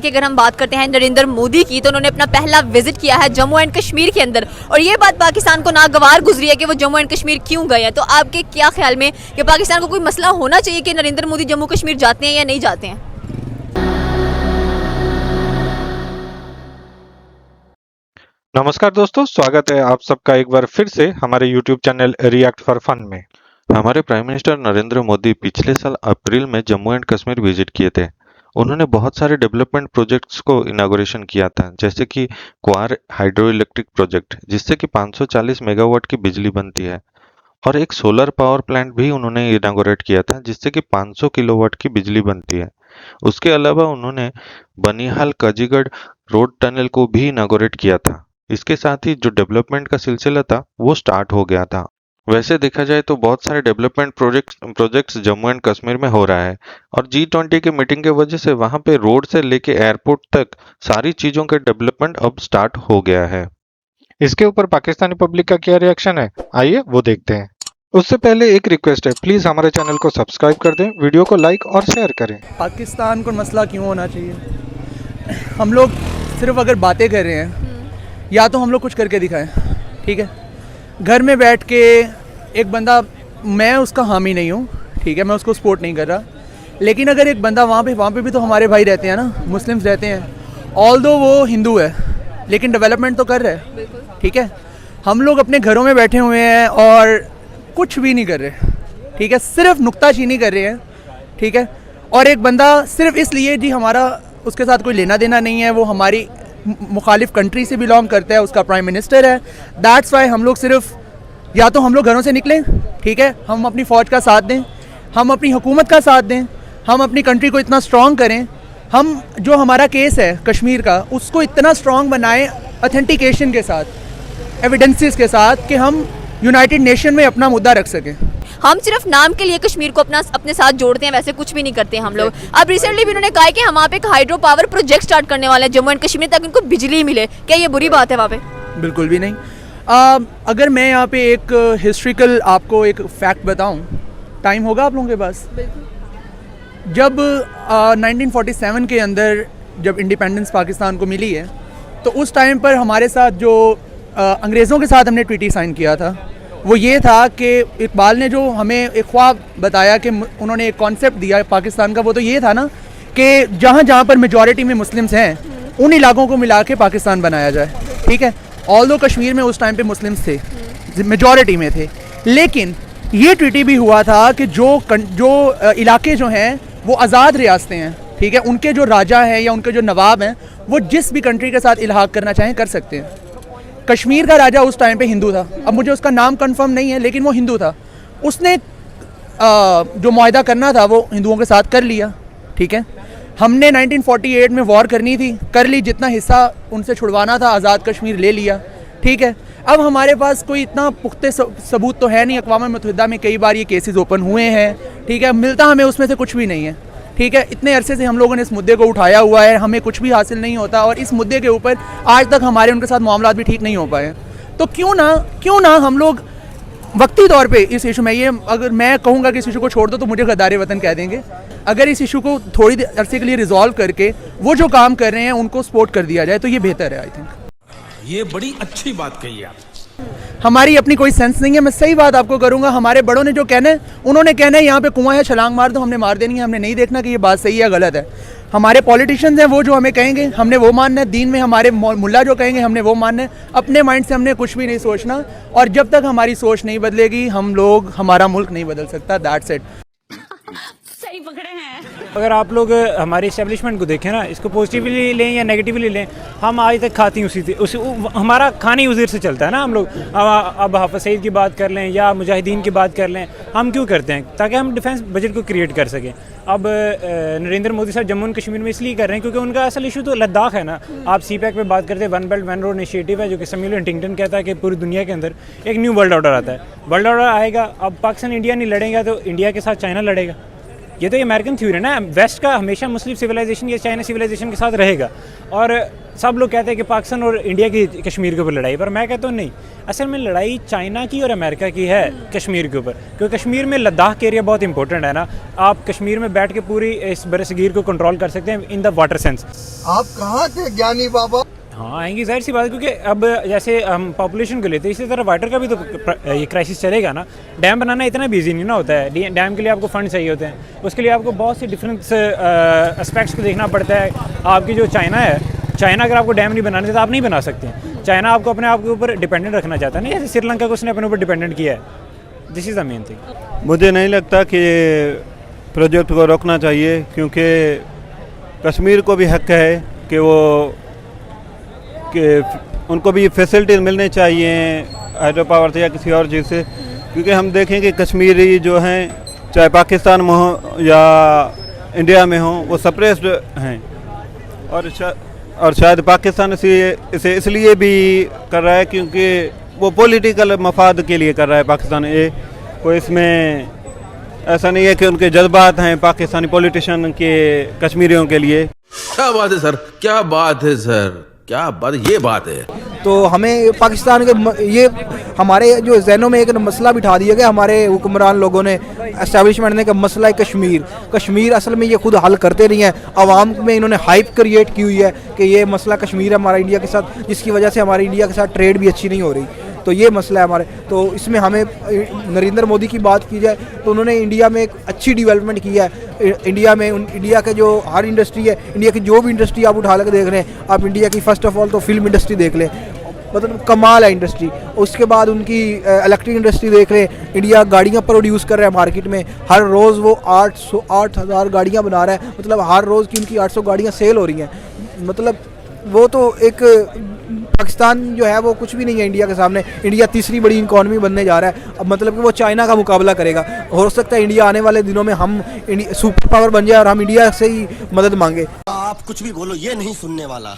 कि अगर हम बात करते हैं नरेंद्र मोदी की, तो उन्होंने अपना पहला विजिट किया है जम्मू एंड कश्मीर के अंदर, और ये बात पाकिस्तान को नागवार गुजरी है कि वो जम्मू एंड कश्मीर क्यों गए हैं। तो आपके क्या ख्याल में कि पाकिस्तान को कोई मसला होना चाहिए कि नरेंद्र मोदी जम्मू कश्मीर जाते हैं या नहीं जाते हैं? नमस्कार दोस्तों, स्वागत है आप सबका एक बार फिर से हमारे YouTube channel React for Fun में। हमारे प्राइम मिनिस्टर नरेंद्र मोदी पिछले साल अप्रैल में जम्मू एंड कश्मीर विजिट किए थे। उन्होंने बहुत सारे डेवलपमेंट प्रोजेक्ट्स को इनागोरेशन किया था, जैसे कि क्वार हाइड्रो इलेक्ट्रिक प्रोजेक्ट, जिससे कि 540 मेगावाट की बिजली बनती है, और एक सोलर पावर प्लांट भी उन्होंने इनागोरेट किया था, जिससे कि 500 किलोवाट की बिजली बनती है। उसके अलावा उन्होंने बनिहाल कजीगढ़ रोड टनल को भी इनागोरेट किया था। इसके साथ ही जो डेवलपमेंट का सिलसिला था वो स्टार्ट हो गया था। वैसे देखा जाए तो बहुत सारे development projects Jammu and Kashmir में हो रहा है, और G20 की मीटिंग की वजह से वहां पे रोड से लेके एयरपोर्ट तक सारी चीजों के डेवलपमेंट अब स्टार्ट हो गया है। इसके ऊपर पाकिस्तानी पब्लिक का क्या रिएक्शन है, आइए वो देखते हैं। उससे पहले एक रिक्वेस्ट है, प्लीज हमारे चैनल को सब्सक्राइब कर दें, वीडियो को लाइक और शेयर करें। पाकिस्तान को मसला क्यों होना चाहिए? हम लोग सिर्फ अगर बातें कर रहे हैं, या तो हम लोग कुछ करके दिखाएं, ठीक है। घर में बैठ के एक बंदा, मैं उसका हामी नहीं हूँ, ठीक है, मैं उसको सपोर्ट नहीं कर रहा, लेकिन अगर एक बंदा वहाँ पे भी तो हमारे भाई रहते हैं ना, मुस्लिम्स रहते हैं, ऑल्दो वो हिंदू है लेकिन डेवलपमेंट तो कर रहे हैं, ठीक है। हम लोग अपने घरों में बैठे हुए हैं और कुछ भी नहीं कर रहे, ठीक है, सिर्फ नुक्ताचीनी कर रहे हैं, ठीक है। और एक बंदा सिर्फ इसलिए जी हमारा उसके साथ कोई लेना देना नहीं है, वो हमारी मुखालिफ कंट्री से बिलोंग करता है, उसका प्राइम मिनिस्टर है, दैट्स वाई हम लोग सिर्फ, या तो हम लोग घरों से निकलें, ठीक है, हम अपनी फ़ौज का साथ दें, हम अपनी हुकूमत का साथ दें, हम अपनी कंट्री को इतना स्ट्रॉन्ग करें, हम जो हमारा केस है कश्मीर का उसको इतना स्ट्रॉन्ग बनाएं ऑथेंटिकेशन के साथ, एविडेंसेस के साथ, कि हम यूनाइटेड नेशन में अपना मुद्दा रख सकें। हम सिर्फ नाम के लिए कश्मीर को अपने साथ जोड़ते हैं, वैसे कुछ भी नहीं करते हम लोग। अब रिसेंटली भी उन्होंने कहा है कि हम वहाँ पे एक हाइड्रो पावर प्रोजेक्ट स्टार्ट करने वाले हैं जम्मू एंड कश्मीर, ताकि उनको बिजली मिले। क्या ये बुरी बात है वहाँ पे? बिल्कुल भी नहीं। अगर मैं यहाँ पे एक हिस्ट्रिकल आपको एक फैक्ट बताऊँ, टाइम होगा आप लोगों के पास? जब 1947 के अंदर जब इंडिपेंडेंस पाकिस्तान को मिली है, तो उस टाइम पर हमारे साथ जो अंग्रेज़ों के साथ हमने ट्रीटी साइन किया था, वो ये था कि इकबाल ने जो हमें एक ख्वाब बताया, कि उन्होंने एक कॉन्सेप्ट दिया पाकिस्तान का, वो तो ये था ना कि जहाँ जहाँ पर मेजॉरिटी में मुस्लिम्स हैं उन इलाकों को मिला के पाकिस्तान बनाया जाए, ठीक है। ऑल्दो कश्मीर में उस टाइम पे मुस्लिम्स थे, मेजॉरिटी में थे, लेकिन ये ट्रीटी भी हुआ था कि जो इलाके जो हैं वो आज़ाद रियासतें हैं, ठीक है, उनके जो राजा हैं या उनके जो नवाब हैं वो जिस भी कंट्री के साथ इल्हाक करना चाहें कर सकते हैं। कश्मीर का राजा उस टाइम पे हिंदू था, अब मुझे उसका नाम कंफर्म नहीं है, लेकिन वो हिंदू था। उसने जो मुआहदा करना था वो हिंदुओं के साथ कर लिया, ठीक है। हमने 1948 में वॉर करनी थी, कर ली, जितना हिस्सा उनसे छुड़वाना था आज़ाद कश्मीर ले लिया, ठीक है। अब हमारे पास कोई इतना पुख्ते सबूत तो है नहीं, अक़वाम मुत्तहिदा में कई बार ये केसेस ओपन हुए हैं, ठीक है, मिलता हमें उसमें से कुछ भी नहीं है, ठीक है। इतने अरसे से हम लोगों ने इस मुद्दे को उठाया हुआ है, हमें कुछ भी हासिल नहीं होता, और इस मुद्दे के ऊपर आज तक हमारे उनके साथ मामलात भी ठीक नहीं हो पाए। तो क्यों ना हम लोग वक्ती तौर पे इस इशू में, ये अगर मैं कहूँगा कि इस इशू को छोड़ दो तो मुझे गद्दार वतन कह देंगे, अगर इस इशू को थोड़ी अरसे के लिए रिजॉल्व करके वो जो काम कर रहे हैं उनको सपोर्ट कर दिया जाए तो ये बेहतर है। आई थिंक ये बड़ी अच्छी बात कही आप। हमारी अपनी कोई सेंस नहीं है, मैं सही बात आपको करूंगा, हमारे बड़ों ने जो कहना है उन्होंने कहना है यहाँ पे कुआं है, छलांग मार दो, हमने मार देनी है, हमने नहीं देखना कि ये बात सही है गलत है। हमारे पॉलिटिशियंस हैं, वो जो हमें कहेंगे हमने वो मानना है, दीन में हमारे मुल्ला जो कहेंगे हमने वो मानना है, अपने माइंड से हमने कुछ भी नहीं सोचना, और जब तक हमारी सोच नहीं बदलेगी हमारा मुल्क नहीं बदल सकता। That's it. सही पकड़े हैं। अगर आप लोग हमारे इस्टेब्लिशमेंट को देखें ना, इसको पॉजिटिवली लें या नेगेटिवली लें, हम आज तक खाती हमारा खानी उज़र से चलता है ना। हम लोग अब हाफ़िज़ सईद की बात कर लें या मुजाहिदीन की बात कर लें, हम क्यों करते हैं? ताकि हम डिफेंस बजट को क्रिएट कर सकें। अब नरेंद्र मोदी साहब जम्मू एंड कश्मीर में इसलिए कर रहे हैं क्योंकि उनका असल इशू तो लद्दाख है ना। आप CPEC पे बात करते हैं, one belt one road initiative है, जो कि सैमुअल हंटिंगटन कहता है कि पूरी दुनिया के अंदर एक न्यू वर्ल्ड ऑर्डर आता है। वर्ल्ड ऑर्डर आएगा, अब पाकिस्तान इंडिया नहीं लड़ेगा तो इंडिया के साथ चाइना लड़ेगा। ये तो अमेरिकन थ्योरी है ना, वेस्ट का हमेशा मुस्लिम सिविलाइजेशन या चाइना सिविलाइजेशन के साथ रहेगा। और सब लोग कहते हैं कि पाकिस्तान और इंडिया की कश्मीर के ऊपर लड़ाई, पर मैं कहता हूँ नहीं, असल में लड़ाई चाइना की और अमेरिका की है कश्मीर के ऊपर, क्योंकि कश्मीर में लद्दाख के एरिया बहुत इंपॉर्टेंट है ना। आप कश्मीर में बैठ के पूरी इस बरसगीर को कंट्रोल कर सकते हैं इन द वाटर सेंस। आप कहाँ थे ज्ञानी बाबा? हाँ आएंगी, जाहिर सी बात है, क्योंकि अब जैसे हम पॉपुलेशन को लेते हैं इसी तरह वाटर का भी तो ये क्राइसिस चलेगा ना। डैम बनाना इतना भी ईजी नहीं ना होता है, डैम के लिए आपको फंड चाहिए होते हैं, उसके लिए आपको बहुत से डिफरेंट एस्पेक्ट्स को देखना पड़ता है। आपकी जो चाइना है, चाइना अगर आपको डैम नहीं बनाने देता आप नहीं बना सकते। चाइना आपको अपने आप के ऊपर डिपेंडेंट रखना चाहता है, नहीं जैसे श्रीलंका को उसने अपने ऊपर डिपेंडेंट किया है। This is the main thing. मुझे नहीं लगता कि प्रोजेक्ट को रोकना चाहिए, क्योंकि कश्मीर को भी हक है कि वो कि उनको भी फैसिलिटीज़ मिलनी चाहिए हाइड्रो पावर से या किसी और चीज़ से, क्योंकि हम देखें कि कश्मीरी जो हैं चाहे पाकिस्तान में हो या इंडिया में हो वो सप्रेस्ड हैं, और शायद पाकिस्तान इसे इसलिए भी कर रहा है क्योंकि वो पॉलिटिकल मफाद के लिए कर रहा है पाकिस्तान। ये कोई इसमें ऐसा नहीं है कि उनके जज्बात हैं पाकिस्तानी पॉलिटिशियन के कश्मीरियों के लिए। क्या बात है सर, क्या बात है सर, क्या बात, ये बात है। तो हमें पाकिस्तान के ये हमारे जो जहनों में एक मसला बिठा दिया गया हमारे हुक्मरान लोगों ने, एस्टेब्लिशमेंट ने, कि मसला है कश्मीर असल में ये खुद हल करते नहीं है। आवाम में इन्होंने हाइप क्रिएट की हुई है कि ये मसला कश्मीर है हमारा इंडिया के साथ, जिसकी वजह से हमारी इंडिया के साथ ट्रेड भी अच्छी नहीं हो रही। तो ये मसला है हमारे। तो इसमें हमें नरेंद्र मोदी की बात की जाए तो उन्होंने इंडिया में एक अच्छी डेवलपमेंट की है। इंडिया में इंडिया के जो हर इंडस्ट्री है, इंडिया की जो भी इंडस्ट्री आप उठा कर देख रहे हैं, आप इंडिया की फर्स्ट ऑफ ऑल तो फिल्म इंडस्ट्री देख लें, मतलब कमाल है इंडस्ट्री। उसके बाद उनकी इलेक्ट्रिक इंडस्ट्री देख रहे हैं, इंडिया गाड़ियाँ प्रोड्यूस कर रहा है मार्केट में, हर रोज़ वो 8,000 गाड़ियाँ बना रहा है, मतलब हर रोज़ की उनकी 800 गाड़ियाँ सेल हो रही हैं। मतलब वो तो एक पाकिस्तान जो है वो कुछ भी नहीं है इंडिया के सामने। इंडिया तीसरी बड़ी इकॉनमी बनने जा रहा है, अब मतलब कि वो चाइना का मुकाबला करेगा। हो सकता है इंडिया आने वाले दिनों में हम सुपर पावर बन जाए और हम इंडिया से ही मदद मांगे। आप कुछ भी बोलो, ये नहीं सुनने वाला।